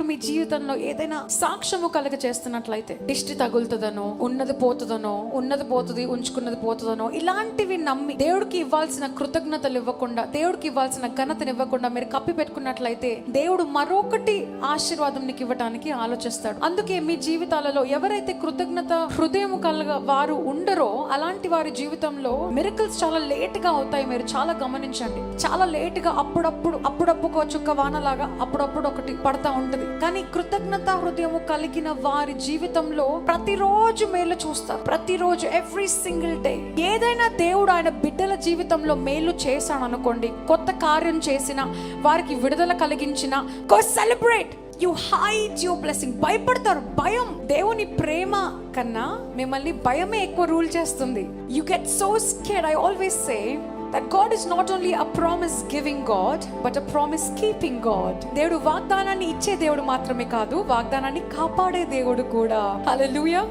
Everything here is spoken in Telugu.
మీ జీవితంలో ఏదైనా సాక్ష్యము కలగ చేస్తున్నట్లయితే, దిష్టి తగులుతుందనో, ఉన్నది పోతుంది, ఉంచుకున్నది పోతుందనో, ఇలాంటివి నమ్మి దేవుడికి ఇవ్వాల్సిన కృతజ్ఞతలు ఇవ్వకుండా, దేవుడికి ఇవ్వాల్సిన ఘనతను ఇవ్వకుండా మీరు కప్పి పెట్టుకున్నట్లయితే దేవుడు మరొకటి ఆశీర్వాదం నీకు ఇవ్వడానికి ఆలోచిస్తాడు. అందుకే మీ జీవితాలలో ఎవరైతే కృతజ్ఞత హృదయం కలగ వారు ఉండరో అలాంటి వారి జీవితంలో మిరకల్స్ చాలా లేట్ గా అవుతాయి. మీరు చాలా గమనించండి, చాలా లేట్ గా అప్పుడప్పుడు చుక్క వానలాగా అప్పుడప్పుడు ఒకటి పడతా ఉంటది. కానీ కృతజ్ఞత హృదయము కలిగిన వారి జీవితంలో ప్రతిరోజు మేలు చూస్తారు. ప్రతిరోజు, ఎవ్రీ సింగిల్ డే ఏదైనా దేవుడు ఆయన బిడ్డల జీవితంలో మేలు చేశాడు అనుకోండి, కొత్త కార్యం చేసిన వారికి విడుదల కలిగించిన, go celebrate. You hide your blessing. భయపడతారు. భయం దేవుని ప్రేమ కన్నా మిమ్మల్ని భయమే ఎక్కువ రూల్ చేస్తుంది. You get so scared. I always say that God is not only a promise giving God but a promise keeping God. దేవుడు వాగ్దానాన్ని ఇచ్చే దేవుడు మాత్రమే కాదు, వాగ్దానాన్ని కాపాడే దేవుడు కూడా. హల్లెలూయా.